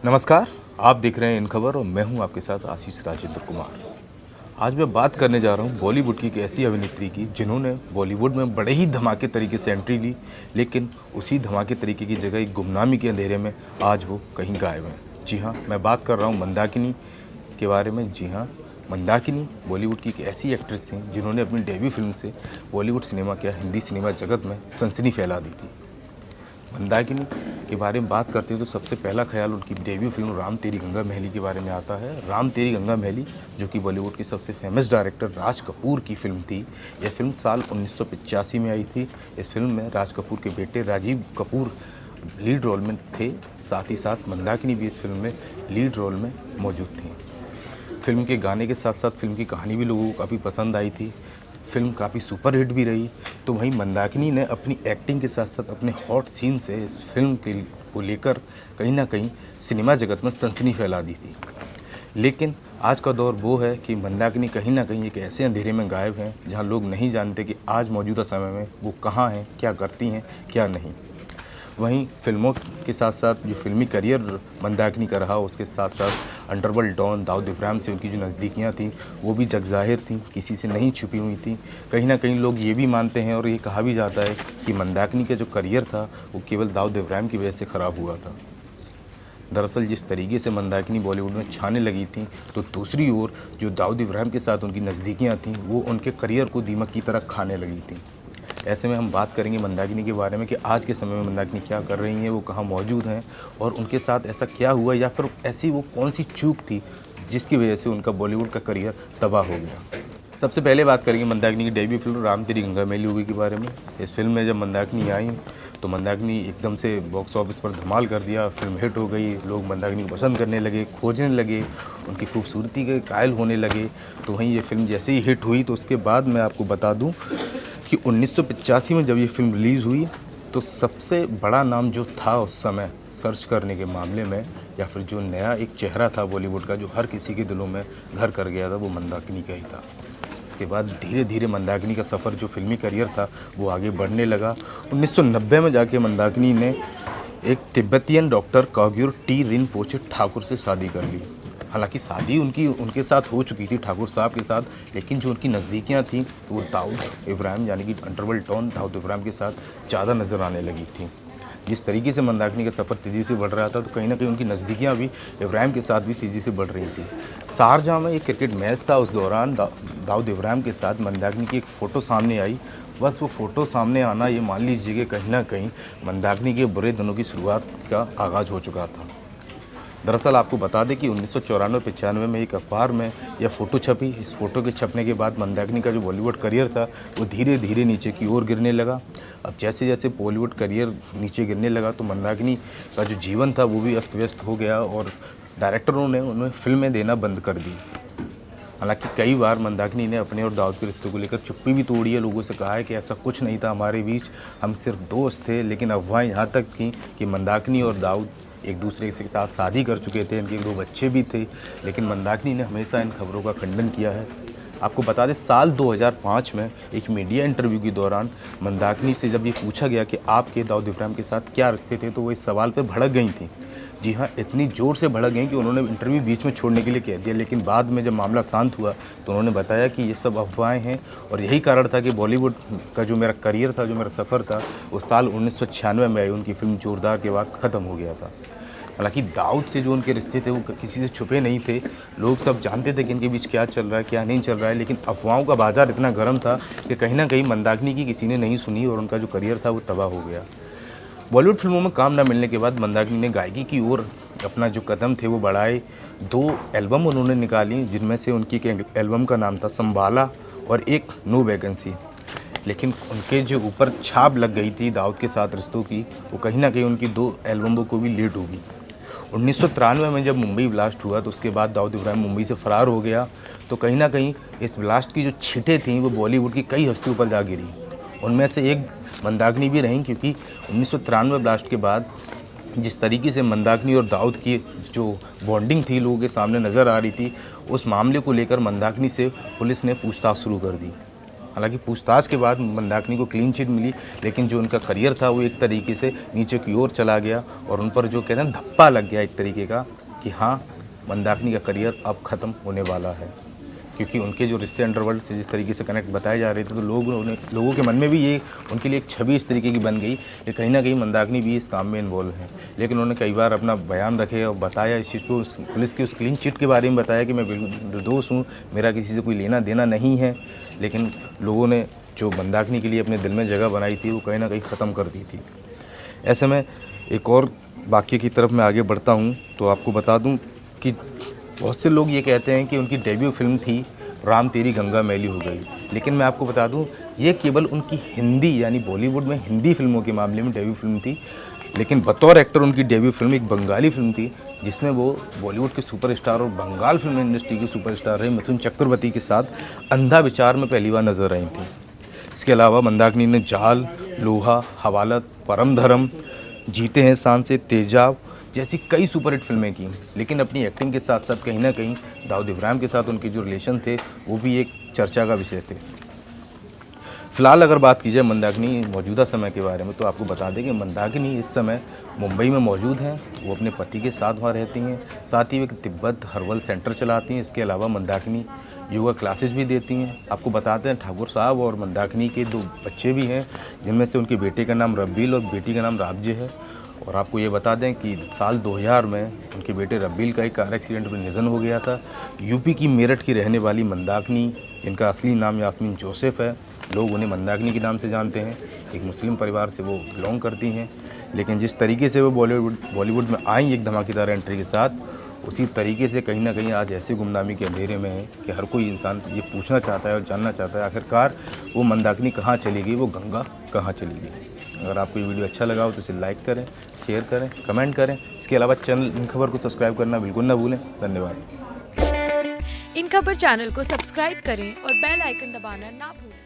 नमस्कार, आप देख रहे हैं इन खबर और मैं हूं आपके साथ आशीष राजेंद्र कुमार। आज मैं बात करने जा रहा हूं बॉलीवुड की एक ऐसी अभिनेत्री की जिन्होंने बॉलीवुड में बड़े ही धमाके तरीके से एंट्री ली, लेकिन उसी धमाके तरीके की जगह एक गुमनामी के अंधेरे में आज वो कहीं गायब हैं। जी हाँ, मैं बात कर रहा हूँ मंदाकिनी के बारे में। जी हाँ, मंदाकिनी बॉलीवुड की एक ऐसी एक्ट्रेस थी जिन्होंने अपनी डेब्यू फिल्म से बॉलीवुड सिनेमा क्या हिंदी सिनेमा जगत में सनसनी फैला दी थी। मंदाकिनी के बारे में बात करते हैं तो सबसे पहला ख्याल उनकी डेब्यू फिल्म राम तेरी गंगा मैली के बारे में आता है। राम तेरी गंगा मैली जो कि बॉलीवुड के सबसे फेमस डायरेक्टर राज कपूर की फिल्म थी। यह फिल्म साल 1985 में आई थी। इस फिल्म में राज कपूर के बेटे राजीव कपूर लीड रोल में थे, साथ ही साथ मंदाकिनी भी इस फिल्म में लीड रोल में मौजूद थी। फिल्म के गाने के साथ साथ फिल्म की कहानी भी लोगों को काफ़ी पसंद आई थी। फिल्म काफ़ी सुपरहिट भी रही। तो वहीं मंदाकिनी ने अपनी एक्टिंग के साथ साथ अपने हॉट सीन से इस फिल्म को लेकर कहीं ना कहीं सिनेमा जगत में सनसनी फैला दी थी। लेकिन आज का दौर वो है कि मंदाकिनी कहीं ना कहीं एक ऐसे अंधेरे में गायब हैं जहां लोग नहीं जानते कि आज मौजूदा समय में वो कहाँ हैं, क्या करती हैं, क्या नहीं। वहीं फिल्मों के साथ साथ जो फिल्मी करियर मंदाकिनी का रहा, उसके साथ साथ अंडरवर्ल्ड डॉन दाऊद इब्राहिम से उनकी जो नज़दीकियाँ थीं वो भी जगज़ाहिर थीं, किसी से नहीं छुपी हुई थी। कहीं ना कहीं लोग ये भी मानते हैं और ये कहा भी जाता है कि मंदाकिनी का जो करियर था वो केवल दाऊद इब्राहिम की वजह से ख़राब हुआ था। दरअसल जिस तरीके से मंदाकिनी बॉलीवुड में छाने लगी थी, तो दूसरी ओर जो दाऊद इब्राहिम के साथ उनकी नज़दीकियाँ थीं वो उनके करियर को दीमक की तरह खाने लगी थी। ऐसे में हम बात करेंगे मंदाकिनी के बारे में कि आज के समय में मंदाकिनी क्या कर रही हैं, वो कहाँ मौजूद हैं और उनके साथ ऐसा क्या हुआ या फिर ऐसी वो कौन सी चूक थी जिसकी वजह से उनका बॉलीवुड का करियर तबाह हो गया। सबसे पहले बात करेंगे मंदाकिनी की डेब्यू फिल्म राम तेरी गंगा मैली हुई के बारे में। इस फिल्म में जब मंदाकिनी आई तो मंदाकिनी एकदम से बॉक्स ऑफिस पर धमाल कर दिया। फिल्म हिट हो गई, लोग मंदाकिनी को पसंद करने लगे, खोजने लगे, उनकी खूबसूरती के कायल होने लगे। तो वहीं ये फिल्म जैसे ही हिट हुई तो उसके बाद मैं आपको बता दूं कि 1985 में जब ये फिल्म रिलीज़ हुई तो सबसे बड़ा नाम जो था उस समय सर्च करने के मामले में या फिर जो नया एक चेहरा था बॉलीवुड का जो हर किसी के दिलों में घर कर गया था, वो मंदाकिनी का ही था। इसके बाद धीरे धीरे मंदाकिनी का सफ़र जो फिल्मी करियर था वो आगे बढ़ने लगा। 1990 में जाके मंदाकिनी ने एक Tibetan doctor Kagyur T Rinpoche Thakur से शादी कर ली। हालांकि शादी उनके साथ हो चुकी थी ठाकुर साहब के साथ, लेकिन जो उनकी नज़दीकियाँ थीं तो वो दाऊद इब्राहिम यानी कि अंडरवर्ल्ड डॉन दाऊद इब्राहिम के साथ ज़्यादा नज़र आने लगी थी। जिस तरीके से मंदाकिनी का सफ़र तेज़ी से बढ़ रहा था तो कहीं ना कहीं उनकी नज़दीकियाँ भी इब्राहिम के साथ भी तेज़ी से बढ़ रही थी। शारजाह में एक क्रिकेट मैच था, उस दौरान दाऊद इब्राहिम के साथ मंदाकिनी की एक फ़ोटो सामने आई। बस वो फ़ोटो सामने आना ये मान लीजिए कि कहीं ना कहीं मंदाकिनी के बुरे दिनों की शुरुआत का आगाज़ हो चुका था। दरअसल आपको बता दें कि 1994-95 में एक अखबार में यह फ़ोटो छपी। इस फ़ोटो के छपने के बाद मंदाकिनी का जो बॉलीवुड करियर था वो धीरे धीरे नीचे की ओर गिरने लगा। अब जैसे जैसे बॉलीवुड करियर नीचे गिरने लगा तो मंदाकिनी का जो जीवन था वो भी अस्त व्यस्त हो गया और डायरेक्टरों ने उन्हें फिल्में देना बंद कर दी। हालांकि कई बार मंदाकिनी ने अपने और दाऊद के रिश्ते को लेकर चुप्पी भी तोड़ी है, लोगों से कहा है कि ऐसा कुछ नहीं था हमारे बीच, हम सिर्फ दोस्त थे। लेकिन अफवाहें यहाँ तक थीं कि मंदाकिनी और दाऊद एक दूसरे के साथ शादी कर चुके थे, इनके 2 बच्चे भी थे। लेकिन मंदाकिनी ने हमेशा इन खबरों का खंडन किया है। आपको बता दें साल 2005 में एक मीडिया इंटरव्यू के दौरान मंदाकिनी से जब ये पूछा गया कि आपके दाऊद इब्राहिम के साथ क्या रिश्ते थे तो वो इस सवाल पर भड़क गई थी। जी हाँ, इतनी ज़ोर से भड़क गई कि उन्होंने इंटरव्यू बीच में छोड़ने के लिए कह दिया। लेकिन बाद में जब मामला शांत हुआ तो उन्होंने बताया कि ये सब अफवाहें हैं और यही कारण था कि बॉलीवुड का जो मेरा करियर था, जो मेरा सफ़र था, वो साल 1996 में आई उनकी फिल्म जोरदार के बाद ख़त्म हो गया था। हालांकि दाऊद से जो उनके रिश्ते थे वो किसी से छुपे नहीं थे, लोग सब जानते थे कि इनके बीच क्या चल रहा है क्या नहीं चल रहा है। लेकिन अफवाहों का बाजार इतना गर्म था कि कहीं ना कहीं मंदाकिनी की किसी ने नहीं सुनी और उनका जो करियर था वो तबाह हो गया। बॉलीवुड फिल्मों में काम न मिलने के बाद मंदाकिनी ने गायकी की ओर अपना जो कदम थे वो बढ़ाए। 2 एल्बम उन्होंने निकाली जिनमें से उनकी एक एल्बम का नाम था संभाला और एक नो वैकेंसी। लेकिन उनके जो ऊपर छाप लग गई थी दाऊद के साथ रिश्तों की, वो कहीं ना कहीं उनकी 2 एल्बमों को भी लेट होगी। 1993 में जब मुंबई ब्लास्ट हुआ तो उसके बाद दाऊद इब्राहिम मुंबई से फ़रार हो गया। तो कहीं ना कहीं इस ब्लास्ट की जो छींटें थीं वो बॉलीवुड की कई हस्तियों पर जा गिरी। उनमें से एक मंदाकिनी भी रहीं, क्योंकि 1993 ब्लास्ट के बाद जिस तरीके से मंदाकिनी और दाऊद की जो बॉन्डिंग थी लोगों के सामने नज़र आ रही थी, उस मामले को लेकर मंदाकिनी से पुलिस ने पूछताछ शुरू कर दी। हालांकि पूछताछ के बाद मंदाकिनी को क्लीन चिट मिली, लेकिन जो उनका करियर था वो एक तरीके से नीचे की ओर चला गया और उन पर जो कहते हैं धप्पा लग गया एक तरीके का कि हाँ, मंदाकिनी का करियर अब ख़त्म होने वाला है। क्योंकि उनके जो रिश्ते अंडरवर्ल्ड से जिस तरीके से कनेक्ट बताए जा रहे थे, तो लोगों के मन में भी ये उनके लिए एक छवि इस तरीके की बन गई कि कहीं ना कहीं मंदाकिनी भी इस काम में इन्वॉल्व है। लेकिन उन्होंने कई बार अपना बयान रखे और बताया इस चीज़ को, पुलिस की उस क्लीन चिट के बारे में बताया कि मैं निर्दोष हूँ, मेरा किसी से कोई लेना देना नहीं है। लेकिन लोगों ने जो मंदाकिनी के लिए अपने दिल में जगह बनाई थी वो कहीं ना कहीं ख़त्म कर दी थी। ऐसे में एक और वाक्य की तरफ मैं आगे बढ़ता हूँ तो आपको बता दूँ कि बहुत से लोग ये कहते हैं कि उनकी डेब्यू फिल्म थी राम तेरी गंगा मैली हो गई, लेकिन मैं आपको बता दूं ये केवल उनकी हिंदी यानी बॉलीवुड में हिंदी फिल्मों के मामले में डेब्यू फिल्म थी। लेकिन बतौर एक्टर उनकी डेब्यू फिल्म एक बंगाली फिल्म थी जिसमें वो बॉलीवुड के सुपरस्टार और बंगाल फिल्म इंडस्ट्री के सुपरस्टार रहे मिथुन चक्रवर्ती के साथ अंधा विचार में पहली बार नजर आई थी। इसके अलावा मंदाकिनी ने जाल, लोहा, हवालत, परम धर्म, जीते हैं शान से, तेजाब जैसी कई सुपरहिट फिल्में की। लेकिन अपनी एक्टिंग के साथ साथ कहीं ना कहीं दाऊद इब्राहिम के साथ उनके जो रिलेशन थे वो भी एक चर्चा का विषय थे। फिलहाल अगर बात की जाए मंदाकिनी मौजूदा समय के बारे में तो आपको बता दें कि मंदाकिनी इस समय मुंबई में मौजूद हैं। वो अपने पति के साथ वहाँ रहती हैं, साथ ही वे तिब्बत हर्बल सेंटर चलाती हैं। इसके अलावा मंदाकिनी योगा क्लासेस भी देती हैं। आपको बताते हैं ठाकुर साहब और मंदाकिनी के 2 बच्चे भी हैं, जिनमें से उनके बेटे का नाम रब्बील और बेटी का नाम राबजे है। और आपको ये बता दें कि साल 2000 में उनके बेटे रब्बील का एक कार एक्सीडेंट में निधन हो गया था। यूपी की मेरठ की रहने वाली मंदाकिनी, जिनका असली नाम यास्मीन जोसेफ है, लोग उन्हें मंदाकिनी के नाम से जानते हैं। एक मुस्लिम परिवार से वो बिलोंग करती हैं। लेकिन जिस तरीके से वो बॉलीवुड में आई एक धमाकेदार एंट्री के साथ, उसी तरीके से कहीं ना कहीं आज ऐसे गुमनामी के अंधेरे में है कि हर कोई इंसान ये पूछना चाहता है और जानना चाहता है आखिरकार वो मंदाकिनी कहाँ चली गई, वो गंगा कहाँ चली गई। अगर आपको ये वीडियो अच्छा लगा हो तो इसे लाइक करें, शेयर करें, कमेंट करें। इसके अलावा चैनल इन खबर को सब्सक्राइब करना बिल्कुल ना भूलें। धन्यवाद। इन खबर चैनल को सब्सक्राइब करें और बेल आइकन दबाना ना भूलें।